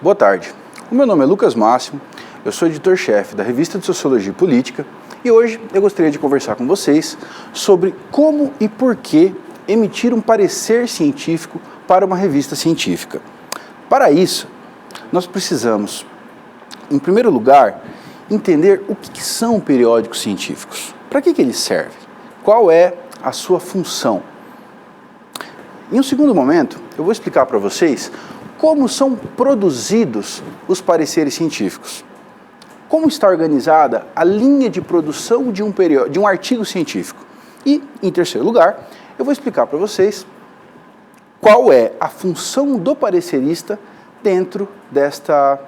Boa tarde, o meu nome é Lucas Máximo, eu sou editor-chefe da Revista de Sociologia e Política e hoje eu gostaria de conversar com vocês sobre como e por que emitir um parecer científico para uma revista científica. Para isso, nós precisamos, em primeiro lugar, entender o que são periódicos científicos, para que eles servem, qual é a sua função. Em um segundo momento, eu vou explicar para vocês como são produzidos os pareceres científicos. Como está organizada a linha de produção de um artigo científico. E, em terceiro lugar, eu vou explicar para vocês qual é a função do parecerista dentro desta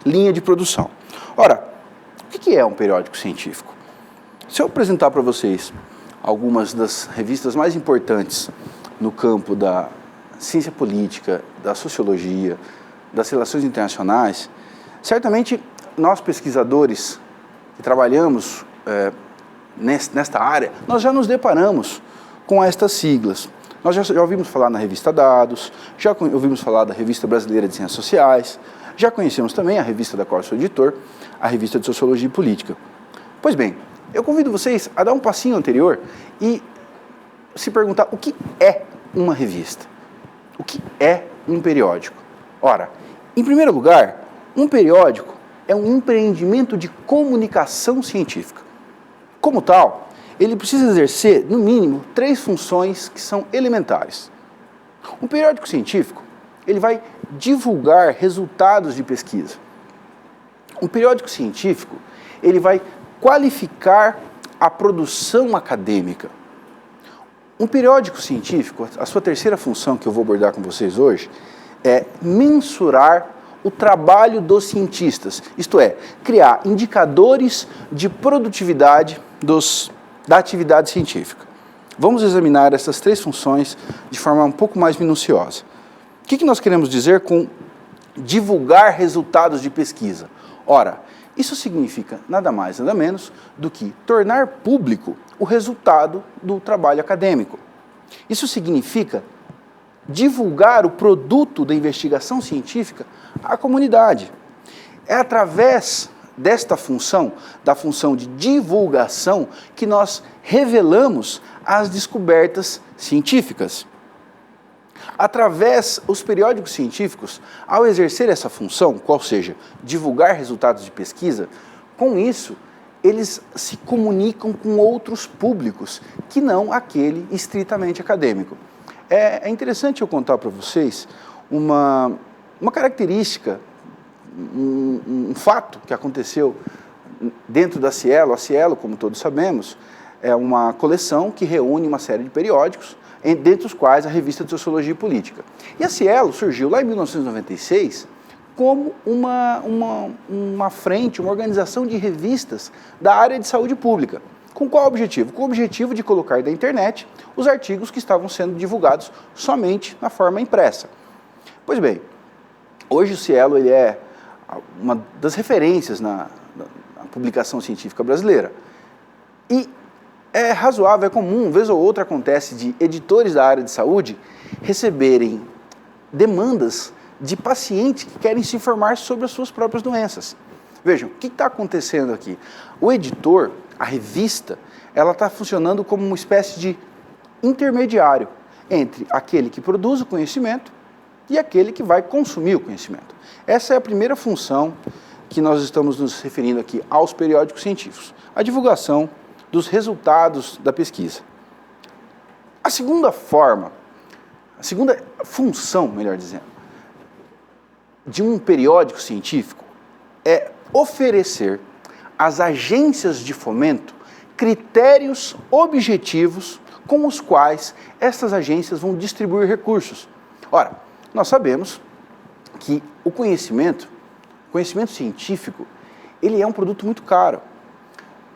linha de produção. Ora, o que é um periódico científico? Se eu apresentar para vocês algumas das revistas mais importantes no campo da ciência política, da sociologia, das relações internacionais, certamente nós pesquisadores que trabalhamos nesta área, nós já nos deparamos com estas siglas. Nós já ouvimos falar na revista Dados, já ouvimos falar da Revista Brasileira de Ciências Sociais, já conhecemos também a revista da qual eu sou editor, a Revista de Sociologia e Política. Pois bem, eu convido vocês a dar um passinho anterior e se perguntar o que é uma revista. O que é um periódico? Ora, em primeiro lugar, um periódico é um empreendimento de comunicação científica. Como tal, ele precisa exercer, no mínimo, 3 funções que são elementares. Um periódico científico, ele vai divulgar resultados de pesquisa. Um periódico científico, ele vai qualificar a produção acadêmica. Um periódico científico, a sua terceira função que eu vou abordar com vocês hoje, é mensurar o trabalho dos cientistas, isto é, criar indicadores de produtividade da atividade científica. Vamos examinar essas 3 funções de forma um pouco mais minuciosa. O que nós queremos dizer com divulgar resultados de pesquisa? Ora, isso significa nada mais, nada menos do que tornar público o resultado do trabalho acadêmico. Isso significa divulgar o produto da investigação científica à comunidade. É através desta função, da função de divulgação, que nós revelamos as descobertas científicas. Através dos periódicos científicos, ao exercer essa função, qual seja, divulgar resultados de pesquisa, com isso, eles se comunicam com outros públicos, que não aquele estritamente acadêmico. É interessante eu contar para vocês uma característica, um fato que aconteceu dentro da Cielo. A Cielo, como todos sabemos, é uma coleção que reúne uma série de periódicos, dentre os quais a Revista de Sociologia e Política. E a Cielo surgiu lá em 1996 como uma frente, uma organização de revistas da área de saúde pública. Com qual objetivo? Com o objetivo de colocar na internet os artigos que estavam sendo divulgados somente na forma impressa. Pois bem, hoje o Cielo ele é uma das referências na publicação científica brasileira. E é razoável, é comum, vez ou outra acontece de editores da área de saúde receberem demandas de pacientes que querem se informar sobre as suas próprias doenças. Vejam, o que está acontecendo aqui? O editor, a revista, ela está funcionando como uma espécie de intermediário entre aquele que produz o conhecimento e aquele que vai consumir o conhecimento. Essa é a primeira função que nós estamos nos referindo aqui aos periódicos científicos, a divulgação dos resultados da pesquisa. A segunda função, melhor dizendo, de um periódico científico é oferecer às agências de fomento critérios objetivos com os quais essas agências vão distribuir recursos. Ora, nós sabemos que o conhecimento científico, ele é um produto muito caro.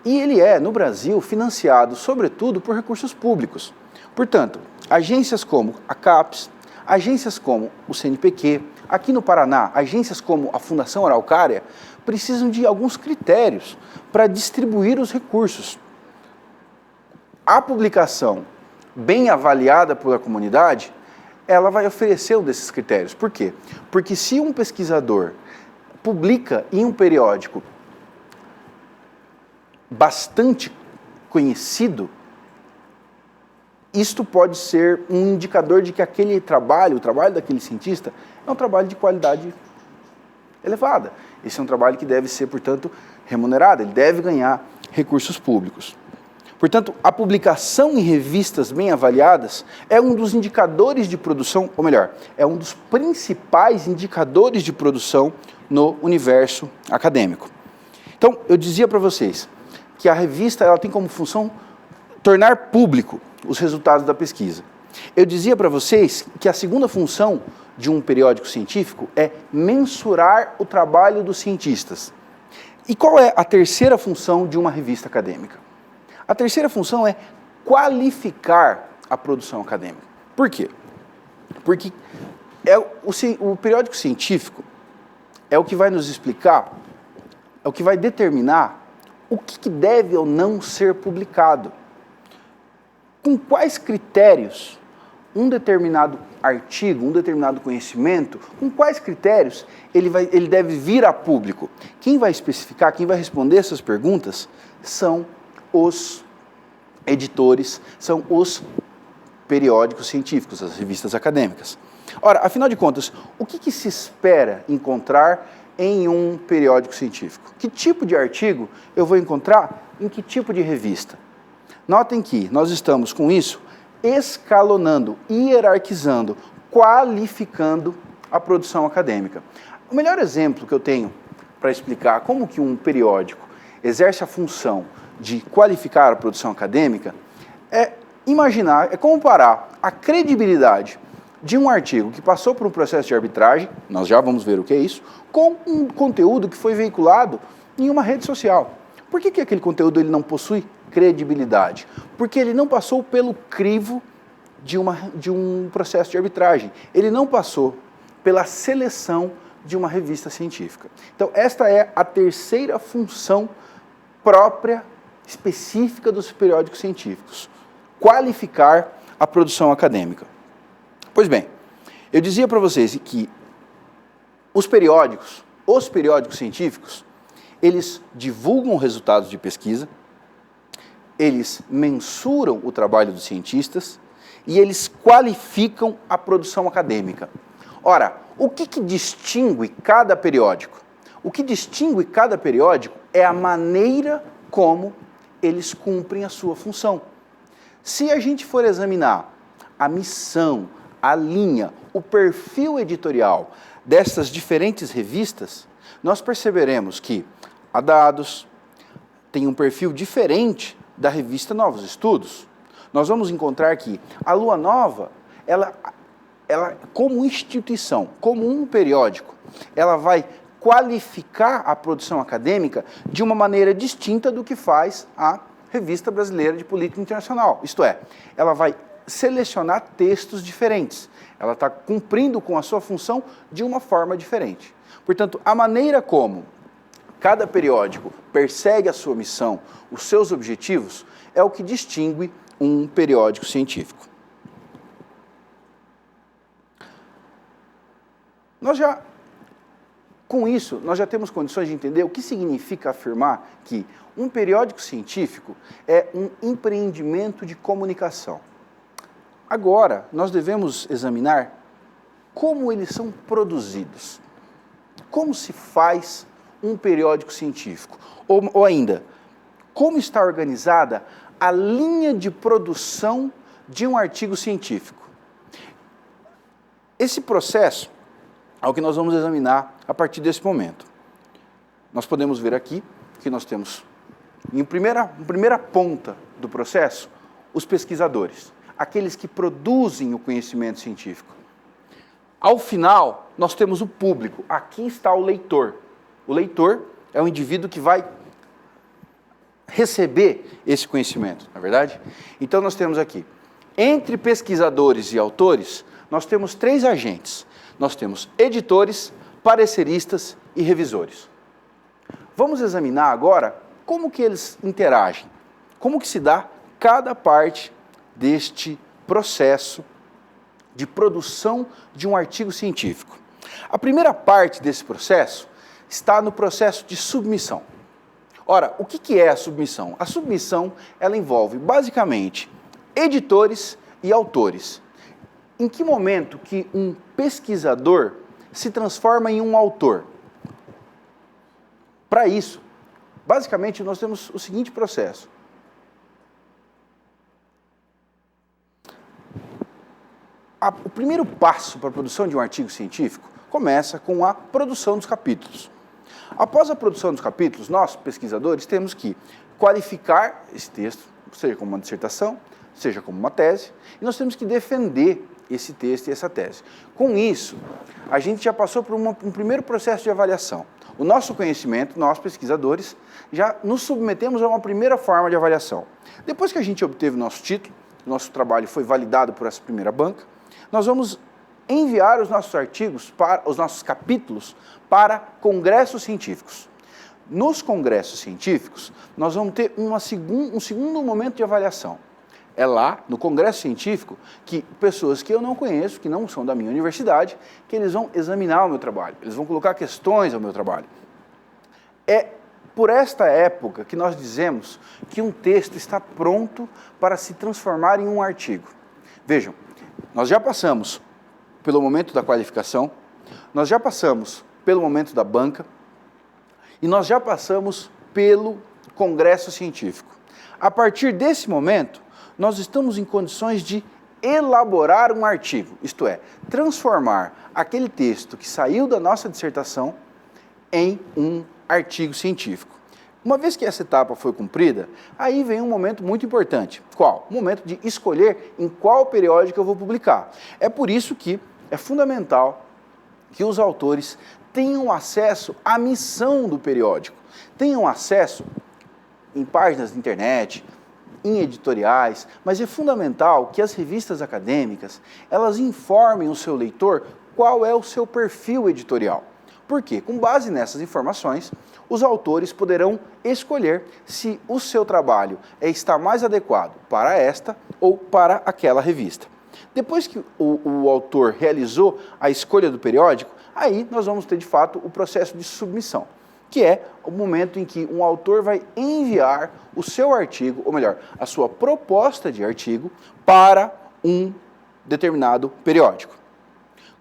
E ele é, no Brasil, financiado, sobretudo, por recursos públicos. Portanto, agências como a CAPES, agências como o CNPq, aqui no Paraná, agências como a Fundação Araucária, precisam de alguns critérios para distribuir os recursos. A publicação bem avaliada pela comunidade ela vai oferecer um desses critérios. Por quê? Porque se um pesquisador publica em um periódico bastante conhecido, isto pode ser um indicador de que aquele trabalho, o trabalho daquele cientista, é um trabalho de qualidade elevada. Esse é um trabalho que deve ser, portanto, remunerado, ele deve ganhar recursos públicos. Portanto, a publicação em revistas bem avaliadas é um dos indicadores de produção, ou melhor, é um dos principais indicadores de produção no universo acadêmico. Então, eu dizia para vocês que a revista ela tem como função tornar público os resultados da pesquisa. Eu dizia para vocês que a segunda função de um periódico científico é mensurar o trabalho dos cientistas. E qual é a terceira função de uma revista acadêmica? A terceira função é qualificar a produção acadêmica. Por quê? Porque o periódico científico é o que vai nos explicar, é o que vai determinar o que deve ou não ser publicado. Com quais critérios um determinado artigo, um determinado conhecimento, com quais critérios ele deve vir a público? Quem vai especificar, quem vai responder essas perguntas são os editores, são os periódicos científicos, as revistas acadêmicas. Ora, afinal de contas, o que se espera encontrar em um periódico científico? Que tipo de artigo eu vou encontrar em que tipo de revista? Notem que nós estamos com isso escalonando, hierarquizando, qualificando a produção acadêmica. O melhor exemplo que eu tenho para explicar como que um periódico exerce a função de qualificar a produção acadêmica é comparar a credibilidade de um artigo que passou por um processo de arbitragem, nós já vamos ver o que é isso, com um conteúdo que foi veiculado em uma rede social. Por que aquele conteúdo ele não possui credibilidade? Porque ele não passou pelo crivo de um processo de arbitragem. Ele não passou pela seleção de uma revista científica. Então, esta é a terceira função própria, específica dos periódicos científicos. Qualificar a produção acadêmica. Pois bem, eu dizia para vocês que os periódicos científicos, eles divulgam resultados de pesquisa, eles mensuram o trabalho dos cientistas e eles qualificam a produção acadêmica. Ora, o que distingue cada periódico? O que distingue cada periódico é a maneira como eles cumprem a sua função. Se a gente for examinar a missão, a linha, o perfil editorial dessas diferentes revistas, nós perceberemos que a Dados tem um perfil diferente da revista Novos Estudos. Nós vamos encontrar que a Lua Nova, ela como instituição, como um periódico, ela vai qualificar a produção acadêmica de uma maneira distinta do que faz a Revista Brasileira de Política Internacional. Isto é, ela vai selecionar textos diferentes. Ela está cumprindo com a sua função de uma forma diferente. Portanto, a maneira como cada periódico persegue a sua missão, os seus objetivos, é o que distingue um periódico científico. Com isso, nós já temos condições de entender o que significa afirmar que um periódico científico é um empreendimento de comunicação. Agora, nós devemos examinar como eles são produzidos. Como se faz um periódico científico? Ou ainda, como está organizada a linha de produção de um artigo científico? Esse processo é o que nós vamos examinar a partir desse momento. Nós podemos ver aqui que nós temos, em primeira ponta do processo, os pesquisadores, aqueles que produzem o conhecimento científico. Ao final, nós temos o público. Aqui está o leitor. O leitor é o indivíduo que vai receber esse conhecimento, não é verdade? Então, nós temos aqui, entre pesquisadores e autores, nós temos 3 agentes. Nós temos editores, pareceristas e revisores. Vamos examinar agora como que eles interagem, como que se dá cada parte deste processo de produção de um artigo científico. A primeira parte desse processo está no processo de submissão. Ora, o que é a submissão? A submissão, ela envolve basicamente editores e autores. Em que momento que um pesquisador se transforma em um autor? Para isso, basicamente, nós temos o seguinte processo. O primeiro passo para a produção de um artigo científico começa com a produção dos capítulos. Após a produção dos capítulos, nós, pesquisadores, temos que qualificar esse texto, seja como uma dissertação, seja como uma tese, e nós temos que defender esse texto e essa tese. Com isso, a gente já passou por um primeiro processo de avaliação. O nosso conhecimento, nós, pesquisadores, já nos submetemos a uma primeira forma de avaliação. Depois que a gente obteve o nosso título, o nosso trabalho foi validado por essa primeira banca, nós vamos enviar os nossos artigos, os nossos capítulos, para congressos científicos. Nos congressos científicos, nós vamos ter um segundo momento de avaliação. É lá, no congresso científico, que pessoas que eu não conheço, que não são da minha universidade, que eles vão examinar o meu trabalho, eles vão colocar questões ao meu trabalho. É por esta época que nós dizemos que um texto está pronto para se transformar em um artigo. Vejam, nós já passamos pelo momento da qualificação, nós já passamos pelo momento da banca e nós já passamos pelo congresso científico. A partir desse momento, nós estamos em condições de elaborar um artigo, isto é, transformar aquele texto que saiu da nossa dissertação em um artigo científico. Uma vez que essa etapa foi cumprida, aí vem um momento muito importante. Qual? O momento de escolher em qual periódico eu vou publicar. É por isso que é fundamental que os autores tenham acesso à missão do periódico, tenham acesso em páginas de internet, em editoriais, mas é fundamental que as revistas acadêmicas, elas informem o seu leitor qual é o seu perfil editorial. Por quê? Com base nessas informações, os autores poderão escolher se o seu trabalho está mais adequado para esta ou para aquela revista. Depois que o autor realizou a escolha do periódico, aí nós vamos ter de fato o processo de submissão, que é o momento em que um autor vai enviar o seu artigo, ou melhor, a sua proposta de artigo, para um determinado periódico.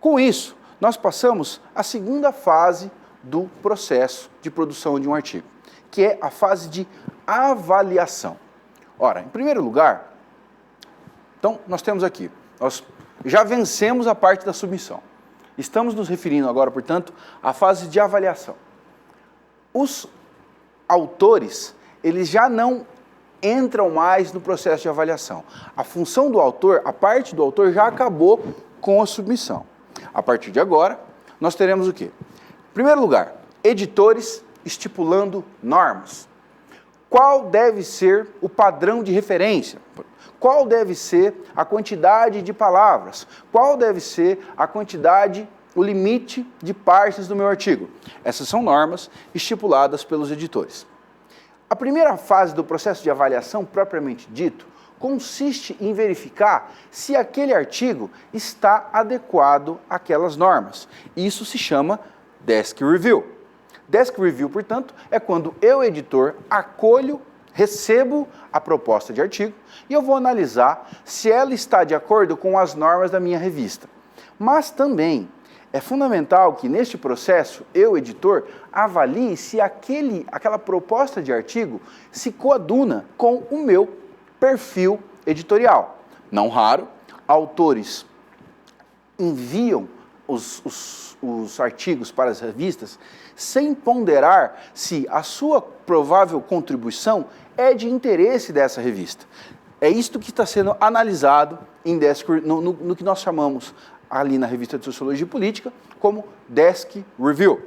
Com isso, nós passamos à segunda fase do processo de produção de um artigo, que é a fase de avaliação. Ora, em primeiro lugar, então nós temos aqui, nós já vencemos a parte da submissão. Estamos nos referindo agora, portanto, à fase de avaliação. Os autores, eles já não entram mais no processo de avaliação. A função do autor, a parte do autor já acabou com a submissão. A partir de agora, nós teremos o quê? Em primeiro lugar, editores estipulando normas. Qual deve ser o padrão de referência? Qual deve ser a quantidade de palavras? Qual deve ser a quantidade, o limite de páginas do meu artigo? Essas são normas estipuladas pelos editores. A primeira fase do processo de avaliação, propriamente dito, consiste em verificar se aquele artigo está adequado àquelas normas. Isso se chama Desk Review. Desk Review, portanto, é quando eu, editor, recebo a proposta de artigo e eu vou analisar se ela está de acordo com as normas da minha revista. Mas também é fundamental que neste processo, eu, editor, avalie se aquela proposta de artigo se coaduna com o meu perfil editorial. Não raro, autores enviam os artigos para as revistas sem ponderar se a sua provável contribuição é de interesse dessa revista. É isto que está sendo analisado no que nós chamamos ali na Revista de Sociologia e Política como Desk Review.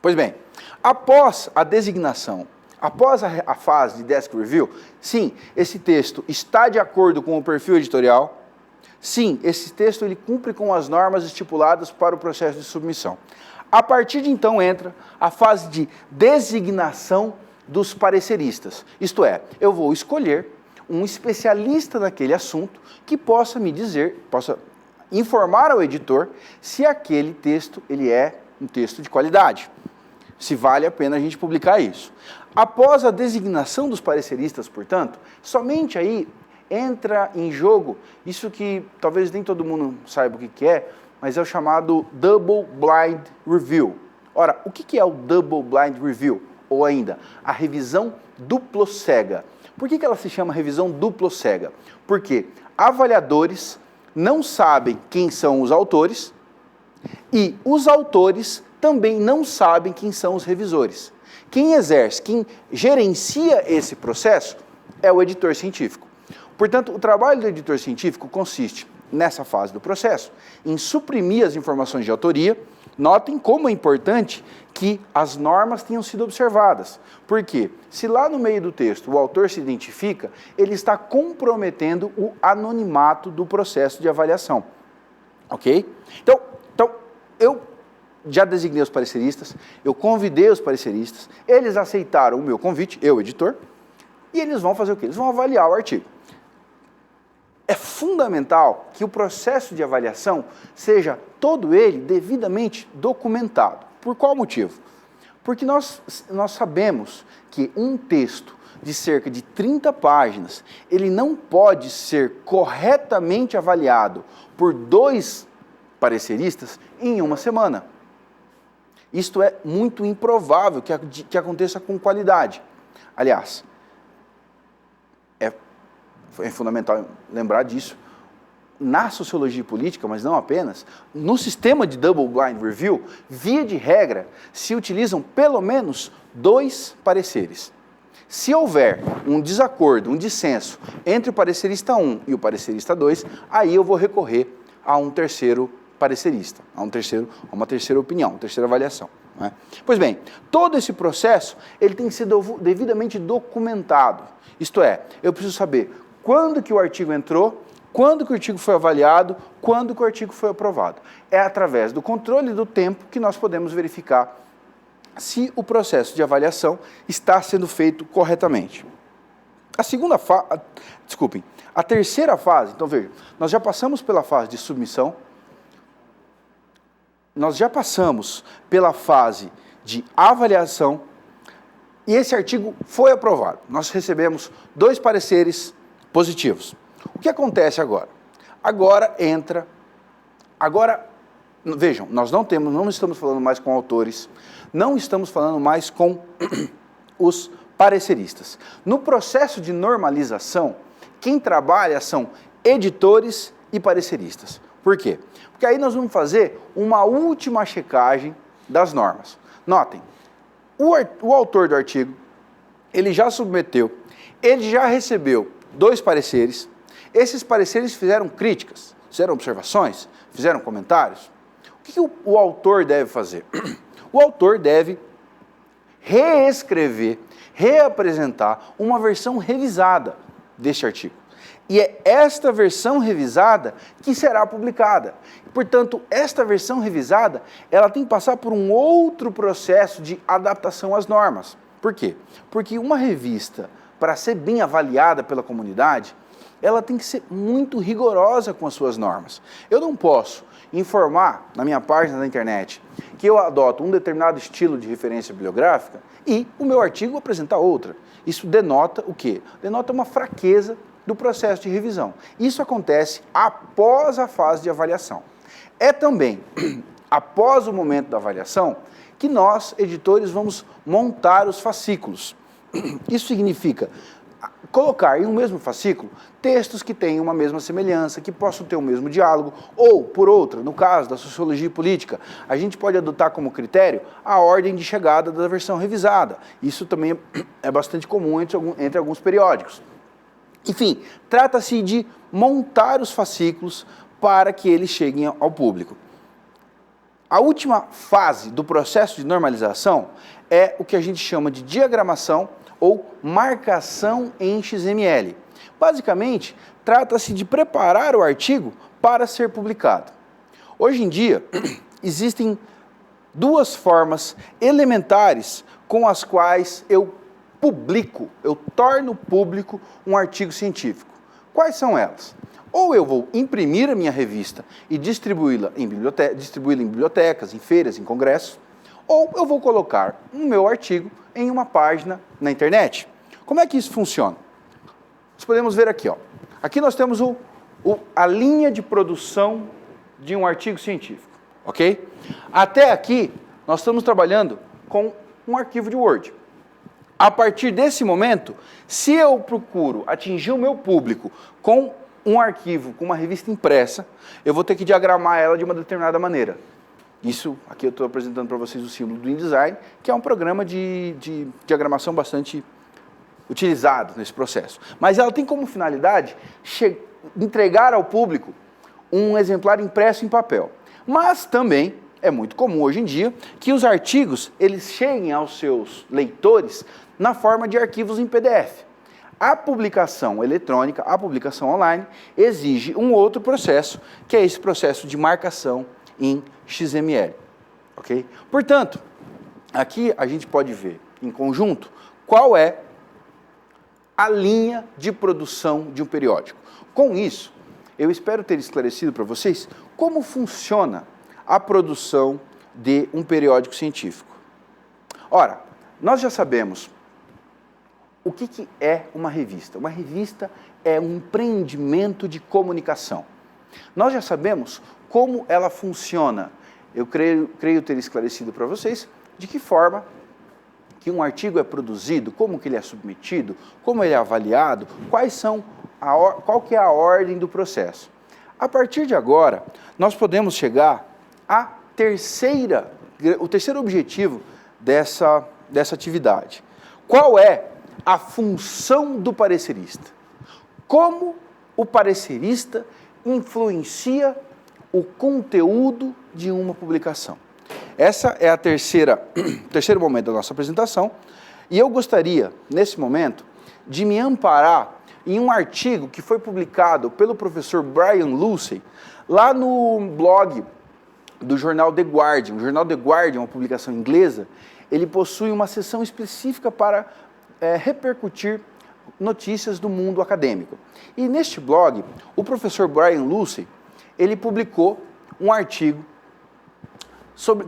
Pois bem, após a designação, após a fase de Desk Review, sim, esse texto está de acordo com o perfil editorial, sim, esse texto ele cumpre com as normas estipuladas para o processo de submissão. A partir de então entra a fase de designação dos pareceristas, isto é, eu vou escolher um especialista naquele assunto que possa me dizer, possa informar ao editor se aquele texto ele é um texto de qualidade, se vale a pena a gente publicar isso. Após a designação dos pareceristas, portanto, somente aí entra em jogo isso que talvez nem todo mundo saiba o que é, mas é o chamado Double Blind Review. Ora, o que é o Double Blind Review? Ou ainda, a revisão duplo cega. Por que ela se chama revisão duplo cega? Porque avaliadores não sabem quem são os autores e os autores também não sabem quem são os revisores. Quem exerce, quem gerencia esse processo é o editor científico. Portanto, o trabalho do editor científico consiste, nessa fase do processo, em suprimir as informações de autoria. Notem como é importante que as normas tenham sido observadas. Por quê? Se lá no meio do texto o autor se identifica, ele está comprometendo o anonimato do processo de avaliação. Ok? Então eu já designei os pareceristas, eu convidei os pareceristas, eles aceitaram o meu convite, eu, editor, e eles vão fazer o quê? Eles vão avaliar o artigo. É fundamental que o processo de avaliação seja todo ele devidamente documentado. Por qual motivo? Porque nós sabemos que um texto de cerca de 30 páginas, ele não pode ser corretamente avaliado por 2 pareceristas em uma semana. Isto é muito improvável que aconteça com qualidade. Aliás, é fundamental lembrar disso. Na sociologia política, mas não apenas, no sistema de Double Blind Review, via de regra, se utilizam pelo menos 2 pareceres. Se houver um desacordo, um dissenso entre o parecerista 1 e o parecerista 2, aí eu vou recorrer a um terceiro parecerista, a uma terceira opinião, uma terceira avaliação. Né? Pois bem, todo esse processo ele tem que ser devidamente documentado. Isto é, eu preciso saber quando que o artigo entrou, quando que o artigo foi avaliado, quando que o artigo foi aprovado. É através do controle do tempo que nós podemos verificar se o processo de avaliação está sendo feito corretamente. A terceira fase, então veja, nós já passamos pela fase de submissão, nós já passamos pela fase de avaliação e esse artigo foi aprovado. Nós recebemos 2 pareceres positivos. O que acontece agora? Vejam, nós não estamos falando mais com autores, não estamos falando mais com os pareceristas. No processo de normalização, quem trabalha são editores e pareceristas. Por quê? Porque aí nós vamos fazer uma última checagem das normas. Notem, o autor do artigo, ele já submeteu, ele já recebeu 2 pareceres, esses pareceres fizeram críticas, fizeram observações, fizeram comentários. O que o autor deve fazer? O autor deve reescrever, reapresentar uma versão revisada deste artigo. E é esta versão revisada que será publicada. Portanto, esta versão revisada, ela tem que passar por um outro processo de adaptação às normas. Por quê? Porque uma revista, para ser bem avaliada pela comunidade, ela tem que ser muito rigorosa com as suas normas. Eu não posso informar na minha página da internet que eu adoto um determinado estilo de referência bibliográfica e o meu artigo apresentar outra. Isso denota o quê? Denota uma fraqueza do processo de revisão. Isso acontece após a fase de avaliação. É também após o momento da avaliação que nós, editores, vamos montar os fascículos. Isso significa colocar em um mesmo fascículo textos que tenham uma mesma semelhança, que possam ter o mesmo diálogo, ou, por outra, no caso da sociologia política, a gente pode adotar como critério a ordem de chegada da versão revisada. Isso também é bastante comum entre alguns periódicos. Enfim, trata-se de montar os fascículos para que eles cheguem ao público. A última fase do processo de normalização é o que a gente chama de diagramação ou marcação em XML. Basicamente, trata-se de preparar o artigo para ser publicado. Hoje em dia, existem 2 formas elementares com as quais eu torno público um artigo científico. Quais são elas? Ou eu vou imprimir a minha revista e distribuí-la em bibliotecas, em feiras, em congressos, ou eu vou colocar o meu artigo em uma página na internet. Como é que isso funciona? Nós podemos ver aqui, ó. Aqui nós temos a linha de produção de um artigo científico, ok? Até aqui, nós estamos trabalhando com um arquivo de Word. A partir desse momento, se eu procuro atingir o meu público com um arquivo, com uma revista impressa, eu vou ter que diagramar ela de uma determinada maneira. Isso, aqui eu estou apresentando para vocês o símbolo do InDesign, que é um programa de diagramação bastante utilizado nesse processo. Mas ela tem como finalidade entregar ao público um exemplar impresso em papel. Mas também é muito comum hoje em dia que os artigos eles cheguem aos seus leitores na forma de arquivos em PDF. A publicação eletrônica, a publicação online, exige um outro processo, que é esse processo de marcação em XML. Okay? Portanto, aqui a gente pode ver em conjunto qual é a linha de produção de um periódico. Com isso, eu espero ter esclarecido para vocês como funciona a produção de um periódico científico. Ora, nós já sabemos o que é uma revista. Uma revista é um empreendimento de comunicação. Nós já sabemos como ela funciona. Eu creio ter esclarecido para vocês de que forma que um artigo é produzido, como que ele é submetido, como ele é avaliado, qual que é a ordem do processo. A partir de agora, nós podemos chegar o terceiro objetivo dessa atividade. Qual é a função do parecerista? Como o parecerista influencia o conteúdo de uma publicação? Essa é o terceiro momento da nossa apresentação, e eu gostaria, nesse momento, de me amparar em um artigo que foi publicado pelo professor Brian Lucey, lá no blog do jornal The Guardian. O jornal The Guardian, uma publicação inglesa, ele possui uma seção específica para repercutir notícias do mundo acadêmico. E neste blog, o professor Brian Lucey, ele publicou um artigo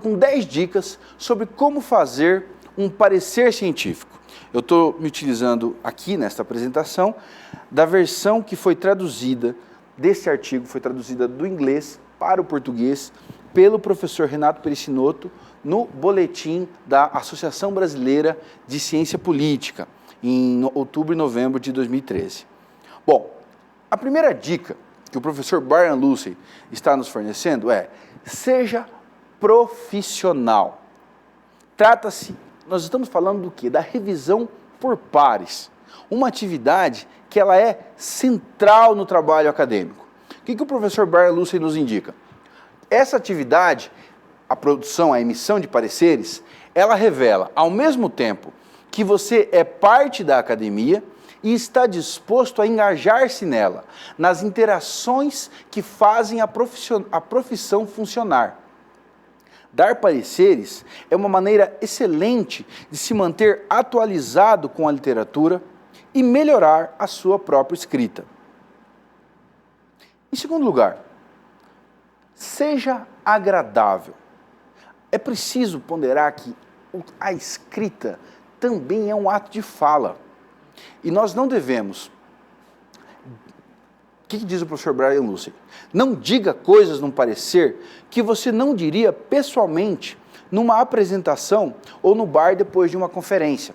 com 10 dicas sobre como fazer um parecer científico. Eu estou me utilizando aqui nesta apresentação da versão que foi traduzida desse artigo, foi traduzida do inglês para o português pelo professor Renato Pericinoto no boletim da Associação Brasileira de Ciência Política, em outubro e novembro de 2013. Bom, a primeira dica que o professor Brian Lucey está nos fornecendo é: seja profissional. Nós estamos falando do quê? Da revisão por pares. Uma atividade que ela é central no trabalho acadêmico. O que o professor Brian Lucey nos indica? Essa atividade, a produção, a emissão de pareceres, ela revela, ao mesmo tempo, que você é parte da academia e está disposto a engajar-se nela, nas interações que fazem a profissão funcionar. Dar pareceres é uma maneira excelente de se manter atualizado com a literatura e melhorar a sua própria escrita. Em segundo lugar, seja agradável. É preciso ponderar que a escrita também é um ato de fala. E nós não devemos... O que diz o professor Brian Lucey? Não diga coisas num parecer que você não diria pessoalmente numa apresentação ou no bar depois de uma conferência.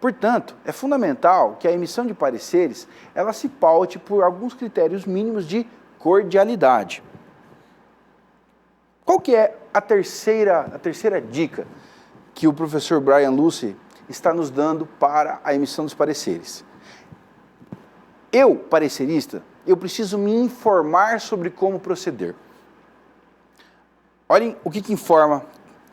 Portanto, é fundamental que a emissão de pareceres ela se paute por alguns critérios mínimos de cordialidade. Qual que é a terceira dica que o professor Brian Lucey está nos dando para a emissão dos pareceres? Eu, parecerista, eu preciso me informar sobre como proceder. Olhem o que informa.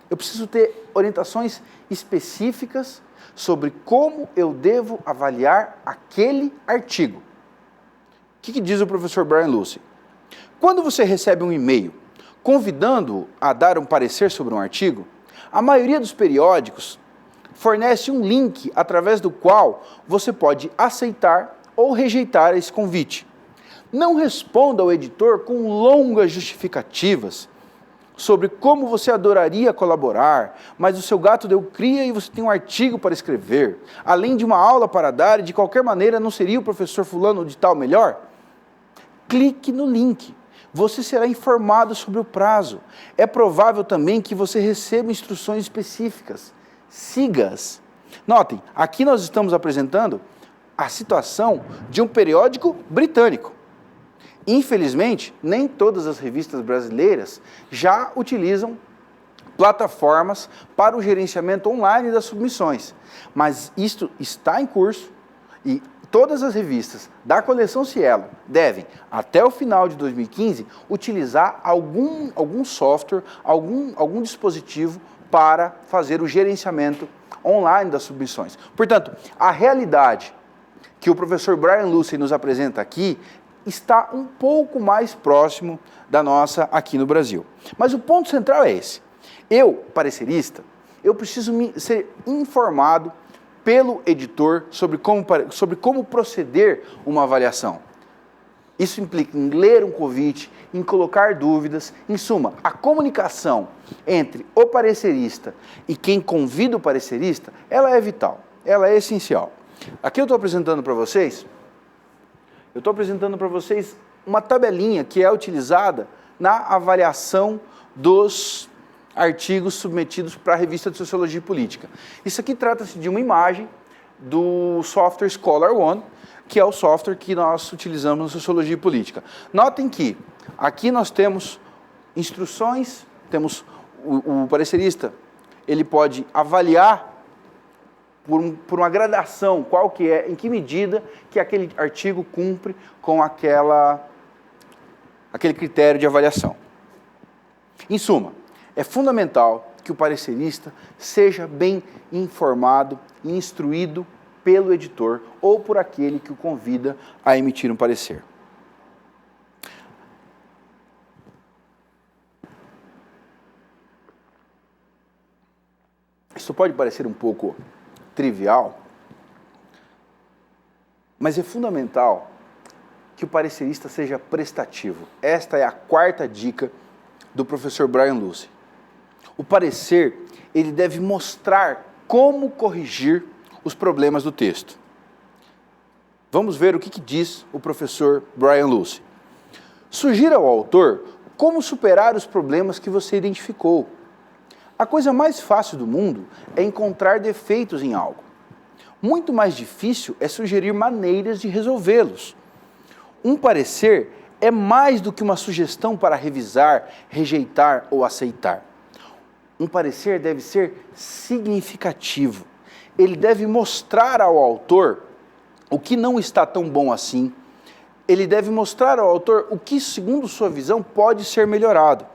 Eu preciso ter orientações específicas sobre como eu devo avaliar aquele artigo. O que diz o professor Brian Lucey? Quando você recebe um e-mail convidando-o a dar um parecer sobre um artigo, a maioria dos periódicos fornece um link através do qual você pode aceitar ou rejeitar esse convite. Não responda ao editor com longas justificativas sobre como você adoraria colaborar, mas o seu gato deu cria e você tem um artigo para escrever, além de uma aula para dar e de qualquer maneira não seria o professor fulano de tal melhor? Clique no link. Você será informado sobre o prazo. É provável também que você receba instruções específicas. Siga-as. Notem, aqui nós estamos apresentando a situação de um periódico britânico. Infelizmente, nem todas as revistas brasileiras já utilizam plataformas para o gerenciamento online das submissões. Mas isto está em curso e todas as revistas da coleção Cielo devem, até o final de 2015, utilizar algum software, algum dispositivo para fazer o gerenciamento online das submissões. Portanto, a realidade que o professor Brian Lucey nos apresenta aqui está um pouco mais próximo da nossa aqui no Brasil. Mas o ponto central é esse. Eu, parecerista, eu preciso ser informado pelo editor sobre como proceder uma avaliação. Isso implica em ler um convite, em colocar dúvidas, em suma, a comunicação entre o parecerista e quem convida o parecerista, ela é vital, ela é essencial. Aqui eu estou apresentando para vocês, uma tabelinha que é utilizada na avaliação dos artigos submetidos para a revista de Sociologia e Política. Isso aqui trata-se de uma imagem do software Scholar One, que é o software que nós utilizamos na Sociologia e Política. Notem que aqui nós temos instruções, temos o parecerista, ele pode avaliar por uma gradação, qual que é, em que medida que aquele artigo cumpre com aquele critério de avaliação. Em suma, é fundamental que o parecerista seja bem informado e instruído pelo editor ou por aquele que o convida a emitir um parecer. Isso pode parecer um pouco trivial, mas é fundamental que o parecerista seja prestativo. Esta é a quarta dica do professor Brian Lucey. O parecer, ele deve mostrar como corrigir os problemas do texto. Vamos ver o que diz o professor Brian Lucey. Sugira ao autor como superar os problemas que você identificou. A coisa mais fácil do mundo é encontrar defeitos em algo. Muito mais difícil é sugerir maneiras de resolvê-los. Um parecer é mais do que uma sugestão para revisar, rejeitar ou aceitar. Um parecer deve ser significativo. Ele deve mostrar ao autor o que não está tão bom assim. Ele deve mostrar ao autor o que, segundo sua visão, pode ser melhorado.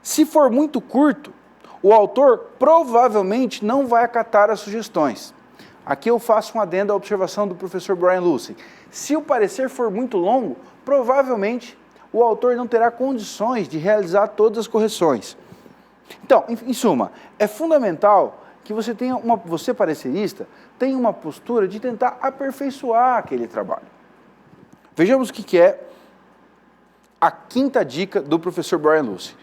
Se for muito curto, o autor provavelmente não vai acatar as sugestões. Aqui eu faço um adendo à observação do professor Brian Lucey. Se o parecer for muito longo, provavelmente o autor não terá condições de realizar todas as correções. Então, em suma, é fundamental que você parecerista, tenha uma postura de tentar aperfeiçoar aquele trabalho. Vejamos o que é a quinta dica do professor Brian Lucey.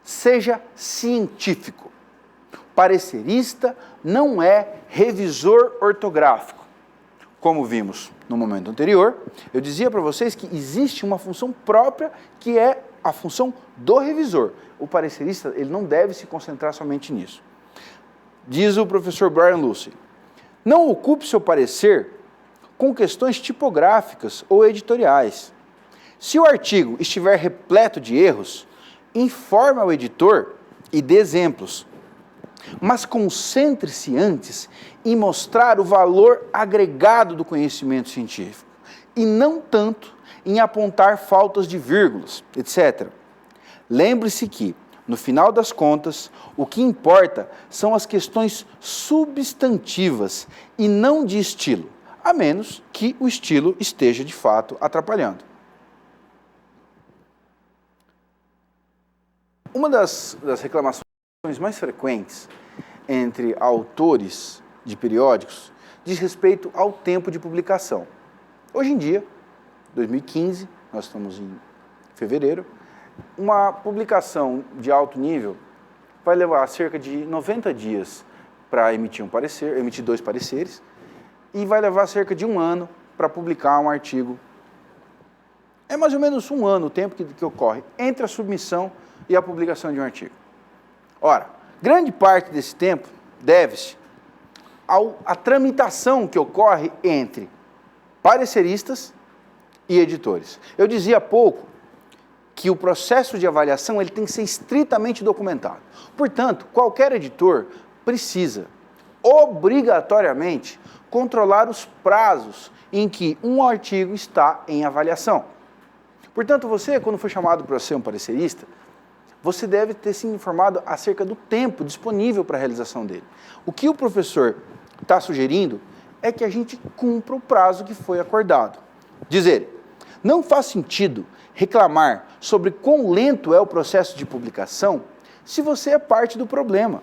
Seja científico. Parecerista não é revisor ortográfico. Como vimos no momento anterior, eu dizia para vocês que existe uma função própria que é a função do revisor. O parecerista, ele não deve se concentrar somente nisso. Diz o professor Brian Lucey: não ocupe seu parecer com questões tipográficas ou editoriais. Se o artigo estiver repleto de erros, informe ao editor e dê exemplos. Mas concentre-se antes em mostrar o valor agregado do conhecimento científico e não tanto em apontar faltas de vírgulas, etc. Lembre-se que, no final das contas, o que importa são as questões substantivas e não de estilo, a menos que o estilo esteja de fato atrapalhando. Uma das reclamações mais frequentes entre autores de periódicos diz respeito ao tempo de publicação. Hoje em dia, 2015, nós estamos em fevereiro, uma publicação de alto nível vai levar cerca de 90 dias para emitir um parecer, emitir 2 pareceres, e vai levar cerca de 1 ano para publicar um artigo. É mais ou menos 1 ano o tempo que ocorre entre a submissão e a publicação de um artigo. Ora, grande parte desse tempo deve-se à tramitação que ocorre entre pareceristas e editores. Eu dizia há pouco que o processo de avaliação ele tem que ser estritamente documentado. Portanto, qualquer editor precisa, obrigatoriamente, controlar os prazos em que um artigo está em avaliação. Portanto, você, quando for chamado para ser um parecerista, você deve ter se informado acerca do tempo disponível para a realização dele. O que o professor está sugerindo é que a gente cumpra o prazo que foi acordado. Diz ele, não faz sentido reclamar sobre quão lento é o processo de publicação se você é parte do problema.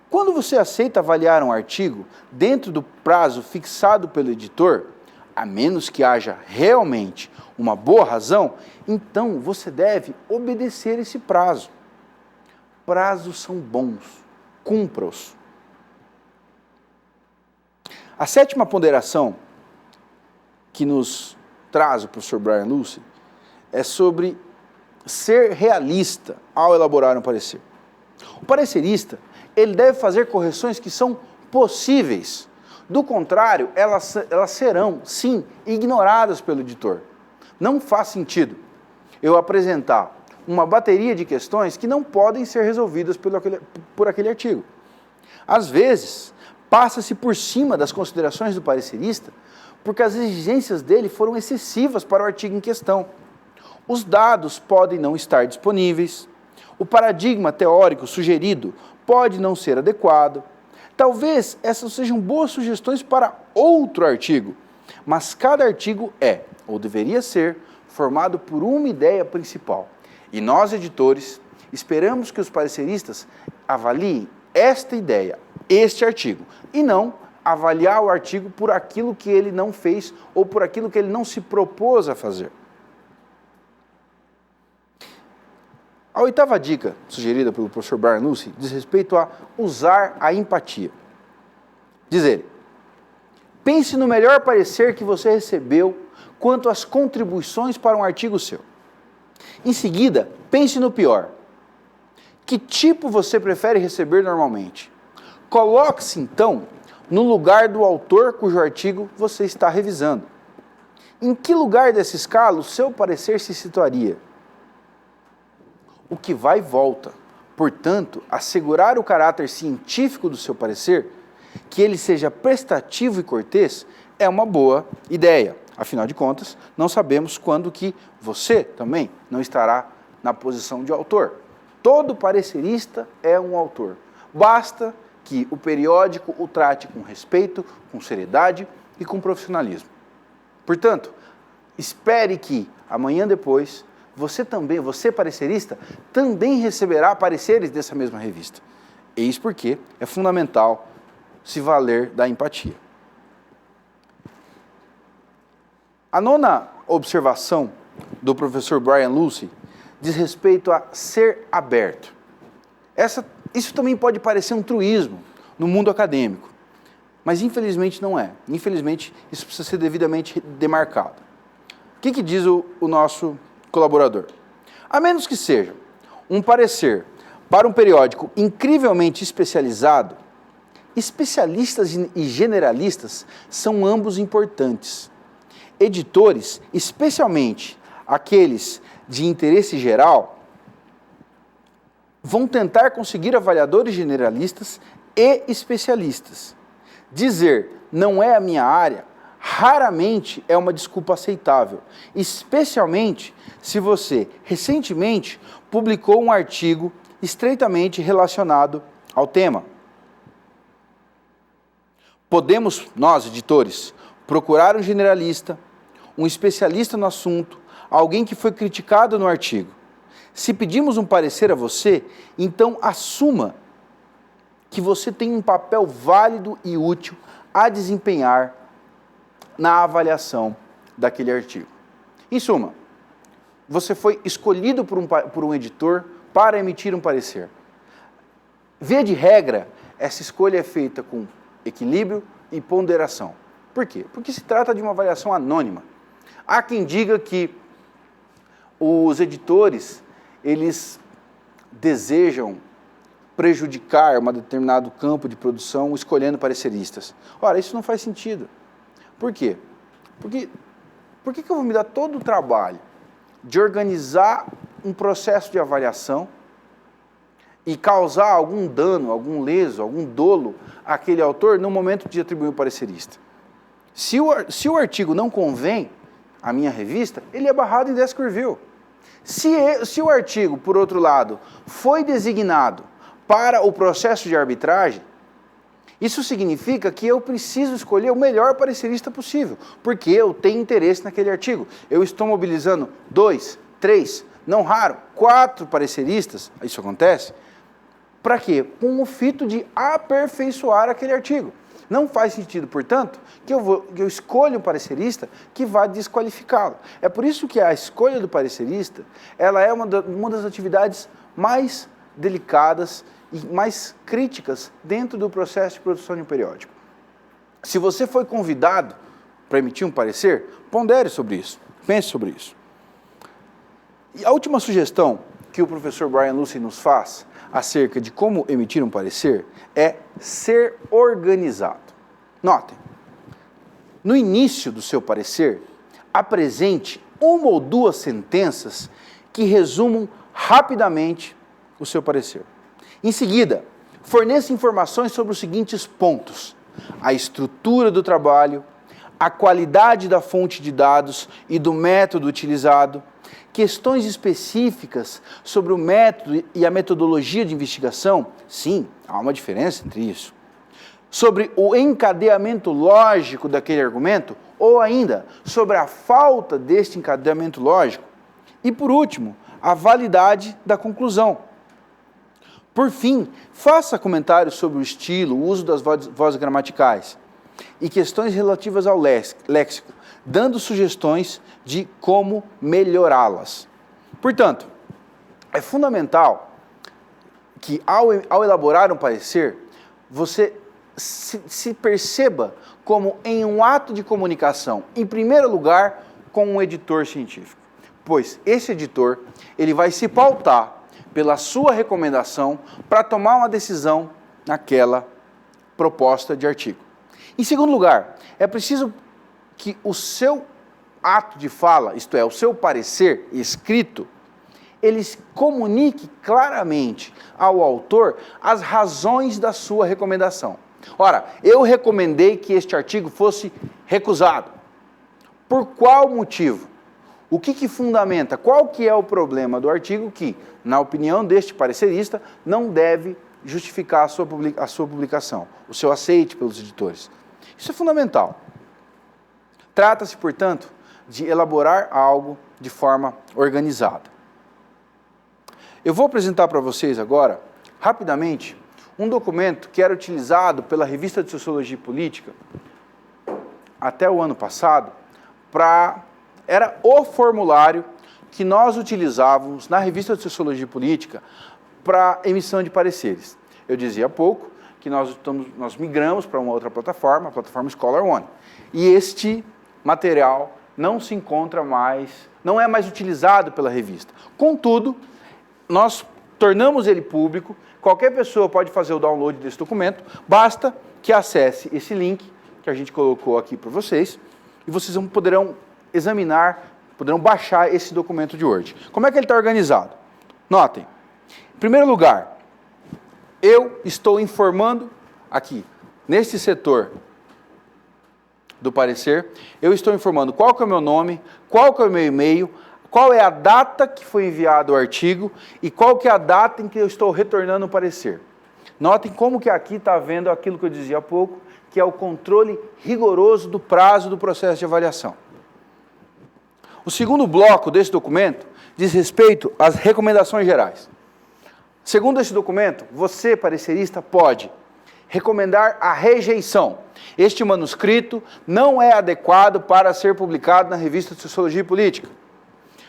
Quando você aceita avaliar um artigo dentro do prazo fixado pelo editor, a menos que haja realmente uma boa razão, então você deve obedecer esse prazo. Prazos são bons, cumpra-os. A 7ª ponderação que nos traz o professor Brian Lucey é sobre ser realista ao elaborar um parecer. O parecerista, ele deve fazer correções que são possíveis. Do contrário, elas serão, sim, ignoradas pelo editor. Não faz sentido eu apresentar uma bateria de questões que não podem ser resolvidas por aquele artigo. Às vezes, passa-se por cima das considerações do parecerista porque as exigências dele foram excessivas para o artigo em questão. Os dados podem não estar disponíveis, o paradigma teórico sugerido pode não ser adequado. Talvez essas sejam boas sugestões para outro artigo, mas cada artigo é, ou deveria ser, formado por uma ideia principal. E nós, editores, esperamos que os pareceristas avaliem esta ideia, este artigo, e não avaliar o artigo por aquilo que ele não fez ou por aquilo que ele não se propôs a fazer. A 8ª dica sugerida pelo professor Brian Lucey diz respeito a usar a empatia. Diz ele, pense no melhor parecer que você recebeu quanto às contribuições para um artigo seu. Em seguida, pense no pior. Que tipo você prefere receber normalmente? Coloque-se, então, no lugar do autor cujo artigo você está revisando. Em que lugar dessa escala o seu parecer se situaria? O que vai e volta. Portanto, assegurar o caráter científico do seu parecer, que ele seja prestativo e cortês, é uma boa ideia. Afinal de contas, não sabemos quando que você também não estará na posição de autor. Todo parecerista é um autor. Basta que o periódico o trate com respeito, com seriedade e com profissionalismo. Portanto, espere que amanhã depois você parecerista, também receberá pareceres dessa mesma revista. Eis porque é fundamental se valer da empatia. A 9ª observação do professor Brian Lucey diz respeito a ser aberto. Isso também pode parecer um truísmo no mundo acadêmico, mas infelizmente não é. Infelizmente, isso precisa ser devidamente demarcado. O que diz o nosso colaborador? A menos que seja um parecer para um periódico incrivelmente especializado, especialistas e generalistas são ambos importantes. Editores, especialmente aqueles de interesse geral, vão tentar conseguir avaliadores generalistas e especialistas. Dizer não é a minha área raramente é uma desculpa aceitável, especialmente se você recentemente publicou um artigo estreitamente relacionado ao tema. Podemos, nós, editores, procurar um generalista, um especialista no assunto, alguém que foi criticado no artigo. Se pedimos um parecer a você, então assuma que você tem um papel válido e útil a desempenhar na avaliação daquele artigo. Em suma, você foi escolhido por um editor para emitir um parecer. Via de regra, essa escolha é feita com equilíbrio e ponderação. Por quê? Porque se trata de uma avaliação anônima. Há quem diga que os editores, eles desejam prejudicar um determinado campo de produção escolhendo pareceristas. Ora, isso não faz sentido. Por quê? Por que eu vou me dar todo o trabalho de organizar um processo de avaliação e causar algum dano, algum leso, algum dolo àquele autor no momento de atribuir o parecerista? Se o artigo não convém à minha revista, ele é barrado em desk review. Se o artigo, por outro lado, foi designado para o processo de arbitragem, isso significa que eu preciso escolher o melhor parecerista possível, porque eu tenho interesse naquele artigo. Eu estou mobilizando 2, 3, não raro, 4 pareceristas, isso acontece, para quê? Com o fito de aperfeiçoar aquele artigo. Não faz sentido, portanto, que eu escolha um parecerista que vá desqualificá-lo. É por isso que a escolha do parecerista, ela é uma das atividades mais delicadas e mais críticas dentro do processo de produção de um periódico. Se você foi convidado para emitir um parecer, pondere sobre isso, pense sobre isso. E a última sugestão que o professor Brian Lucey nos faz acerca de como emitir um parecer é ser organizado. Notem, no início do seu parecer, apresente uma ou duas sentenças que resumam rapidamente o seu parecer. Em seguida, forneça informações sobre os seguintes pontos: a estrutura do trabalho, a qualidade da fonte de dados e do método utilizado, questões específicas sobre o método e a metodologia de investigação. Sim, há uma diferença entre isso. Sobre o encadeamento lógico daquele argumento, ou ainda, sobre a falta deste encadeamento lógico. E, por último, a validade da conclusão. Por fim, faça comentários sobre o estilo, o uso das vozes gramaticais e questões relativas ao léxico, dando sugestões de como melhorá-las. Portanto, é fundamental que ao elaborar um parecer, você se perceba como em um ato de comunicação, em primeiro lugar, com um editor científico. Pois esse editor, ele vai se pautar pela sua recomendação para tomar uma decisão naquela proposta de artigo. Em segundo lugar, é preciso que o seu ato de fala, isto é, o seu parecer escrito, ele comunique claramente ao autor as razões da sua recomendação. Ora, eu recomendei que este artigo fosse recusado. Por qual motivo? O que fundamenta? Qual que é o problema do artigo que, na opinião deste parecerista, não deve justificar a sua publicação, o seu aceite pelos editores? Isso é fundamental. Trata-se, portanto, de elaborar algo de forma organizada. Eu vou apresentar para vocês agora, rapidamente, um documento que era utilizado pela Revista de Sociologia e Política até o ano passado, era o formulário que nós utilizávamos na Revista de Sociologia e Política para emissão de pareceres. Eu dizia há pouco que nós migramos para uma outra plataforma, a plataforma Scholar One. E este material não se encontra mais, não é mais utilizado pela revista. Contudo, nós tornamos ele público, qualquer pessoa pode fazer o download desse documento, basta que acesse esse link que a gente colocou aqui para vocês, e vocês poderão examinar, poderão baixar esse documento de Word. Como é que ele está organizado? Notem, em primeiro lugar, eu estou informando aqui, neste setor do parecer, eu estou informando qual que é o meu nome, qual que é o meu e-mail, qual é a data que foi enviado o artigo e qual que é a data em que eu estou retornando o parecer. Notem como que aqui está havendo aquilo que eu dizia há pouco, que é o controle rigoroso do prazo do processo de avaliação. O segundo bloco desse documento diz respeito às recomendações gerais. Segundo esse documento, você, parecerista, pode recomendar a rejeição. Este manuscrito não é adequado para ser publicado na Revista de Sociologia e Política.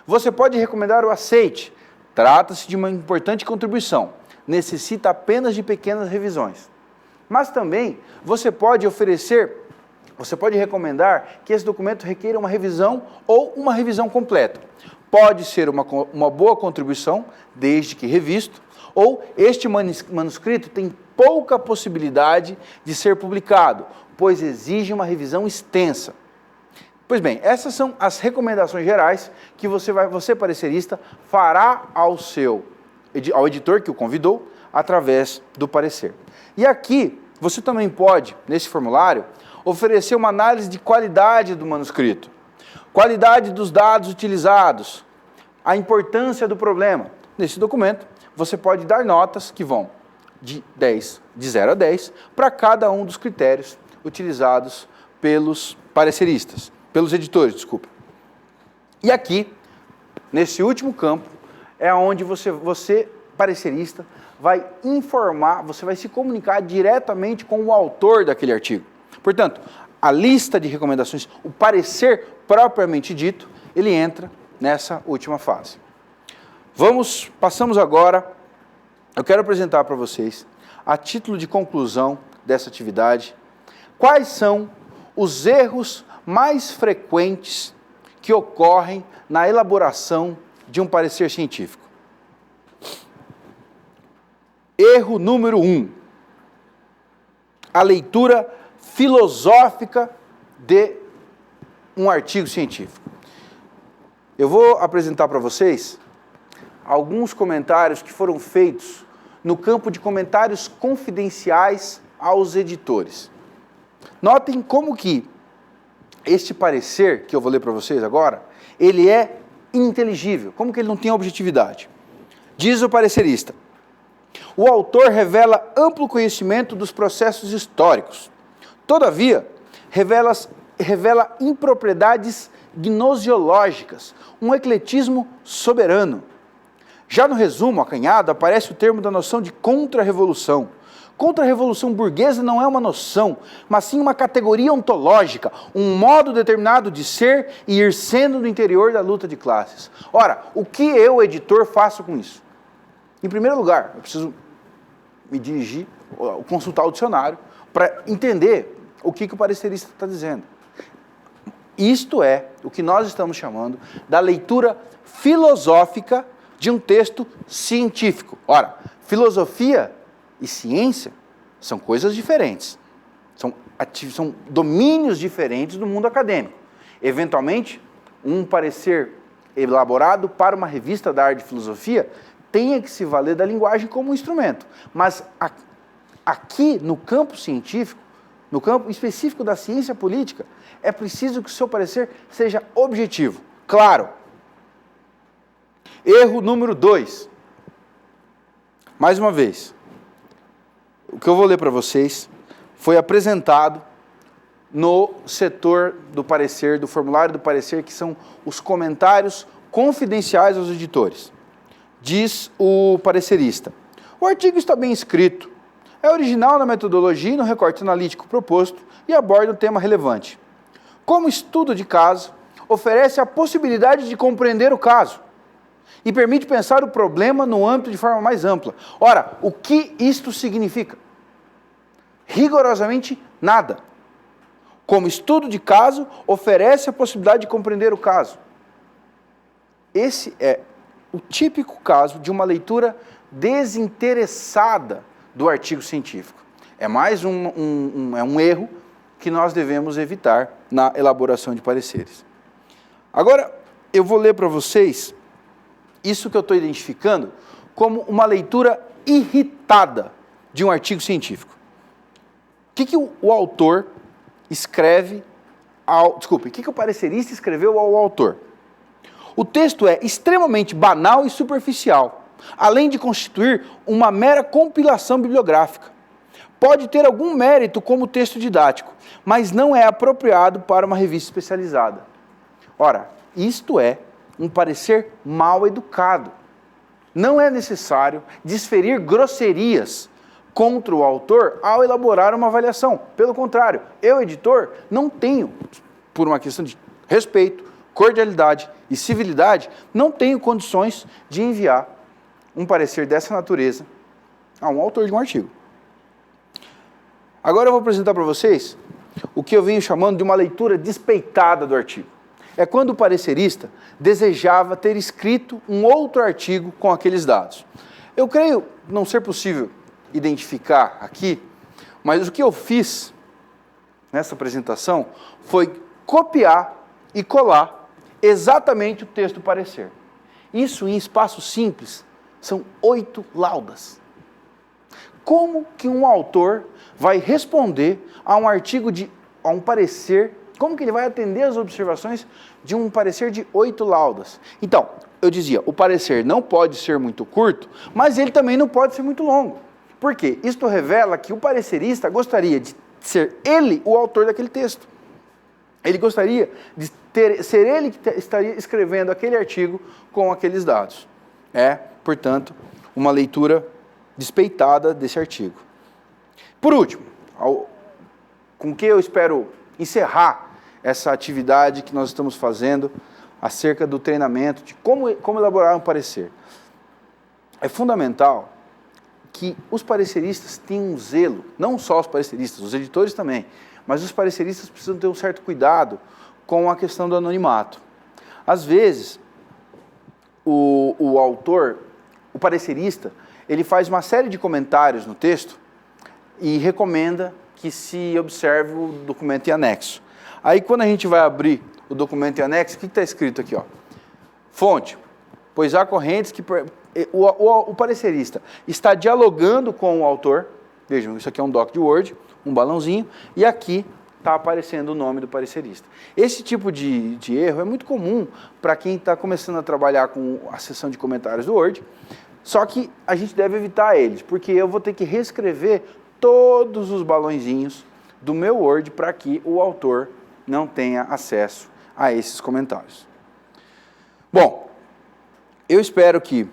Você pode recomendar o aceite. Trata-se de uma importante contribuição. Necessita apenas de pequenas revisões. Mas também você pode recomendar que esse documento requeira uma revisão ou uma revisão completa. Pode ser uma boa contribuição, desde que revisto, ou este manuscrito tem pouca possibilidade de ser publicado, pois exige uma revisão extensa. Pois bem, essas são as recomendações gerais que você parecerista, fará ao editor que o convidou, através do parecer. E aqui, você também pode, nesse formulário, oferecer uma análise de qualidade do manuscrito, qualidade dos dados utilizados, a importância do problema. Nesse documento, você pode dar notas que vão de 0 a 10, para cada um dos critérios utilizados pelos pareceristas, pelos editores, desculpa. E aqui, nesse último campo, é onde você, parecerista, vai informar, você vai se comunicar diretamente com o autor daquele artigo. Portanto, a lista de recomendações, o parecer propriamente dito, ele entra nessa última fase. Passamos agora, eu quero apresentar para vocês, a título de conclusão dessa atividade, quais são os erros mais frequentes que ocorrem na elaboração de um parecer científico. Erro número 1, a leitura filosófica de um artigo científico. Eu vou apresentar para vocês alguns comentários que foram feitos no campo de comentários confidenciais aos editores. Notem como que este parecer, que eu vou ler para vocês agora, ele é ininteligível, como que ele não tem objetividade. Diz o parecerista: o autor revela amplo conhecimento dos processos históricos. Todavia, revela impropriedades gnosiológicas, um ecletismo soberano. Já no resumo acanhado aparece o termo da noção de contra-revolução. Contra-revolução burguesa não é uma noção, mas sim uma categoria ontológica, um modo determinado de ser e ir sendo no interior da luta de classes. Ora, o que eu, editor, faço com isso? Em primeiro lugar, eu preciso me dirigir, consultar o dicionário, para entender o que o parecerista está dizendo. Isto é o que nós estamos chamando da leitura filosófica de um texto científico. Ora, filosofia e ciência são coisas diferentes, são domínios diferentes do mundo acadêmico. Eventualmente, um parecer elaborado para uma revista da área de filosofia tenha que se valer da linguagem como instrumento. Mas aqui, no campo científico, no campo específico da ciência política, é preciso que o seu parecer seja objetivo, claro. Erro número 2. Mais uma vez, o que eu vou ler para vocês foi apresentado no setor do parecer, do formulário do parecer, que são os comentários confidenciais aos editores. Diz o parecerista: o artigo está bem escrito, é original na metodologia e no recorte analítico proposto e aborda um tema relevante. Como estudo de caso, oferece a possibilidade de compreender o caso e permite pensar o problema no âmbito de forma mais ampla. Ora, o que isto significa? Rigorosamente nada. Como estudo de caso, oferece a possibilidade de compreender o caso. Esse é o típico caso de uma leitura desinteressada do artigo científico. É mais um erro que nós devemos evitar na elaboração de pareceres. Agora, eu vou ler para vocês isso que eu estou identificando como uma leitura irritada de um artigo científico. O que o autor escreve o que o parecerista escreveu ao autor? O texto é extremamente banal e superficial, além de constituir uma mera compilação bibliográfica. Pode ter algum mérito como texto didático, mas não é apropriado para uma revista especializada. Ora, isto é um parecer mal educado. Não é necessário desferir grosserias contra o autor ao elaborar uma avaliação. Pelo contrário, eu, editor, não tenho, por uma questão de respeito cordialidade e civilidade, não tenho condições de enviar um parecer dessa natureza a um autor de um artigo. Agora eu vou apresentar para vocês o que eu venho chamando de uma leitura despeitada do artigo. É quando o parecerista desejava ter escrito um outro artigo com aqueles dados. Eu creio não ser possível identificar aqui, mas o que eu fiz nessa apresentação foi copiar e colar exatamente o texto do parecer. Isso em espaço simples são 8 laudas. Como que um autor vai responder a um artigo a um parecer, como que ele vai atender às observações de um parecer de 8 laudas? Então, eu dizia, o parecer não pode ser muito curto, mas ele também não pode ser muito longo. Por quê? Isto revela que o parecerista gostaria de ser ele o autor daquele texto. Ele gostaria de ser ele que estaria escrevendo aquele artigo com aqueles dados. É, portanto, uma leitura despeitada desse artigo. Por último, com que eu espero encerrar essa atividade que nós estamos fazendo acerca do treinamento, de como elaborar um parecer. É fundamental que os pareceristas tenham um zelo, não só os pareceristas, os editores também, mas os pareceristas precisam ter um certo cuidado com a questão do anonimato. Às vezes, o autor, o parecerista, ele faz uma série de comentários no texto e recomenda que se observe o documento em anexo. Aí, quando a gente vai abrir o documento em anexo, o que está escrito aqui? Ó? Fonte, pois há correntes que... O parecerista está dialogando com o autor. Vejam, isso aqui é um doc de Word, um balãozinho, e aqui está aparecendo o nome do parecerista. Esse tipo de erro é muito comum para quem está começando a trabalhar com a seção de comentários do Word, só que a gente deve evitar eles, porque eu vou ter que reescrever todos os balãozinhos do meu Word para que o autor não tenha acesso a esses comentários. Bom, eu espero que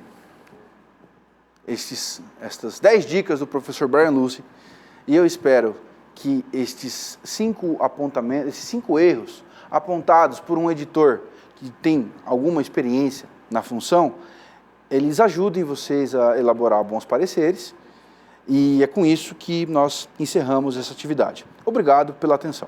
estas 10 dicas do professor Brian Lucy, e eu espero que estes 5 apontamentos, esses 5 erros apontados por um editor que tem alguma experiência na função, eles ajudem vocês a elaborar bons pareceres, e é com isso que nós encerramos essa atividade. Obrigado pela atenção.